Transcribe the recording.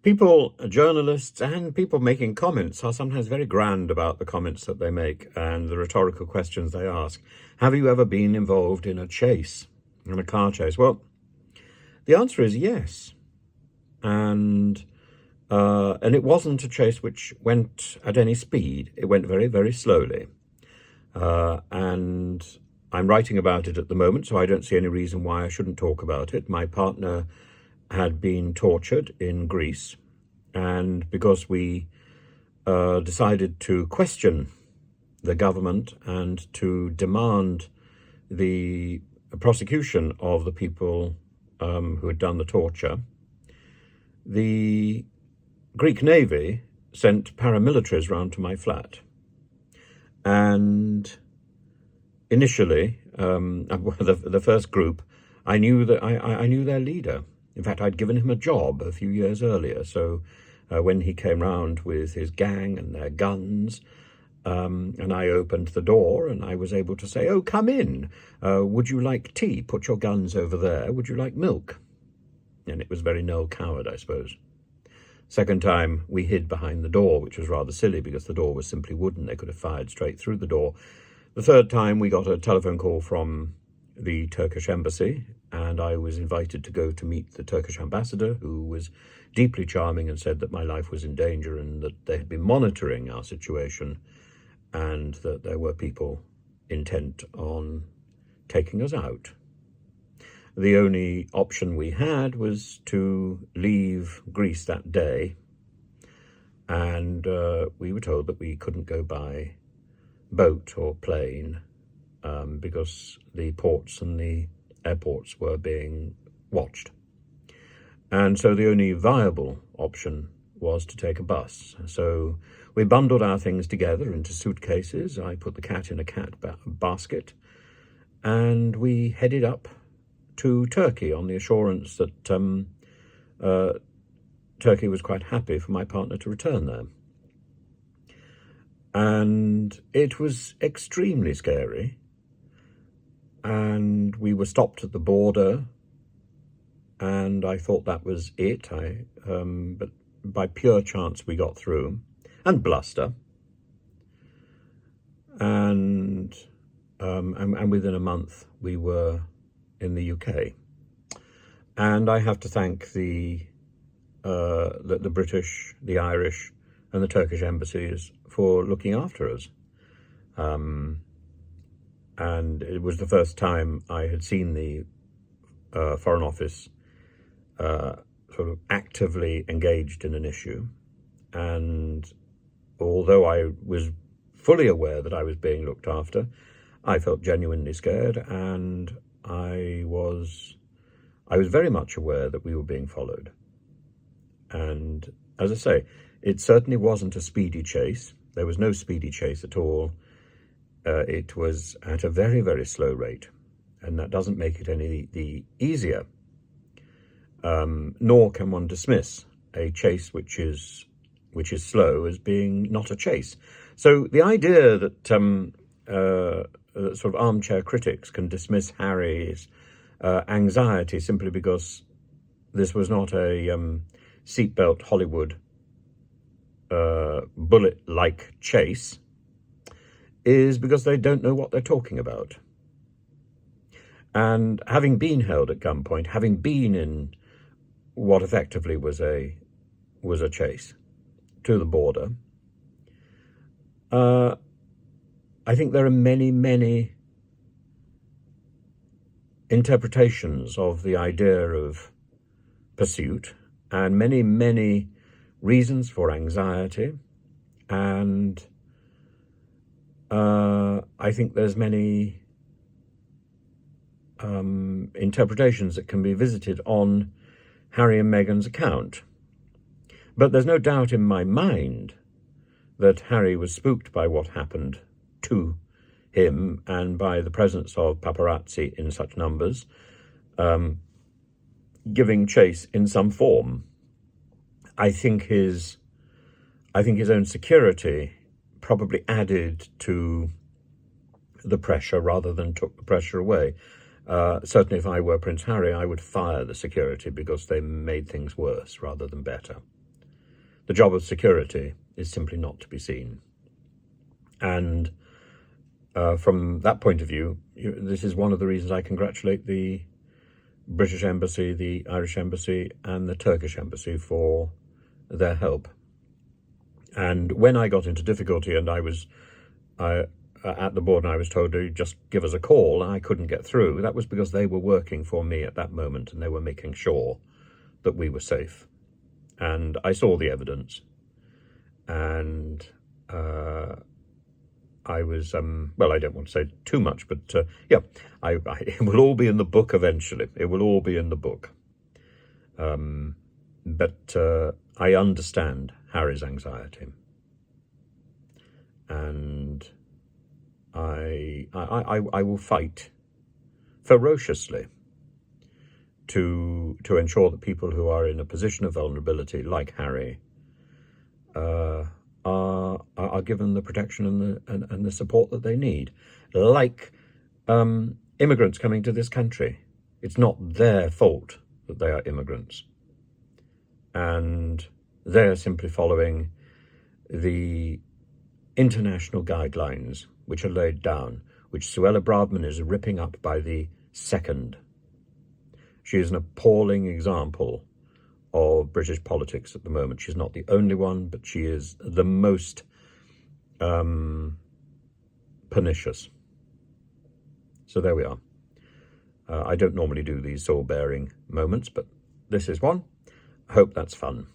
People, journalists and people making comments are sometimes very grand about the comments that they make and the rhetorical questions they ask. Have you ever been involved in a chase, in a car chase? Well, the answer is yes. And it wasn't a chase which went at any speed. It went very, very slowly. And I'm writing about it at the moment, so I don't see any reason why I shouldn't talk about it. My partner had been tortured in Greece, and because we decided to question the government and to demand the prosecution of the people who had done the torture, the Greek Navy sent paramilitaries round to my flat. And initially, the first group, I knew that I knew their leader. In fact, I'd given him a job a few years earlier. So when he came round with his gang and their guns, and I opened the door and I was able to say, "Oh, come in. Would you like tea? Put your guns over there. Would you like milk?" And it was very Noel Coward, I suppose. Second time, we hid behind the door, which was rather silly because the door was simply wooden. They could have fired straight through the door. The third time, we got a telephone call from the Turkish embassy, and I was invited to go to meet the Turkish ambassador, who was deeply charming and said that my life was in danger and that they had been monitoring our situation and that there were people intent on taking us out. The only option we had was to leave Greece that day, and we were told that we couldn't go by boat or plane because the ports and the airports were being watched. And so the only viable option was to take a bus. So we bundled our things together into suitcases. I put the cat in a basket, and we headed up to Turkey on the assurance that Turkey was quite happy for my partner to return there. And it was extremely scary. And we were stopped at the border, and I thought that was it. But by pure chance we got through, and bluster. And within a month we were in the UK. And I have to thank the British, the Irish, and the Turkish embassies for looking after us. And it was the first time I had seen the Foreign Office sort of actively engaged in an issue. And although I was fully aware that I was being looked after, I felt genuinely scared, and I was very much aware that we were being followed. And as I say, it certainly wasn't a speedy chase. There was no speedy chase at all. It was at a very, very slow rate, and that doesn't make it any the easier. Nor can one dismiss a chase which is slow as being not a chase. So the idea that sort of armchair critics can dismiss Harry's anxiety simply because this was not a seatbelt Hollywood bullet-like chase is because they don't know what they're talking about. And having been held at gunpoint, having been in what effectively was a chase to the border, I think there are many, many interpretations of the idea of pursuit and many, many reasons for anxiety. And I think there's many interpretations that can be visited on Harry and Meghan's account. But there's no doubt in my mind that Harry was spooked by what happened to him and by the presence of paparazzi in such numbers, giving chase in some form. I think his own security probably added to the pressure rather than took the pressure away. Certainly if I were Prince Harry, I would fire the security because they made things worse rather than better. the job of security is simply not to be seen. And from that point of view, this is one of the reasons I congratulate the British Embassy, the Irish Embassy, and the Turkish Embassy for their help. And when I got into difficulty and I was at the board and I was told to just give us a call and I couldn't get through, that was because they were working for me at that moment and they were making sure that we were safe. And I saw the evidence, and I was, well, I don't want to say too much, but yeah, it will all be in the book eventually. It will all be in the book. But I understand Harry's anxiety. And I will fight ferociously to ensure that people who are in a position of vulnerability, like Harry, are given the protection and the support that they need. Like immigrants coming to this country. It's not their fault that they are immigrants. And they're simply following the international guidelines which are laid down, which Suella Braverman is ripping up by the second. She is an appalling example of British politics at the moment. She's not the only one, but she is the most pernicious. So there we are. I don't normally do these soul-bearing moments, but this is one. I hope that's fun.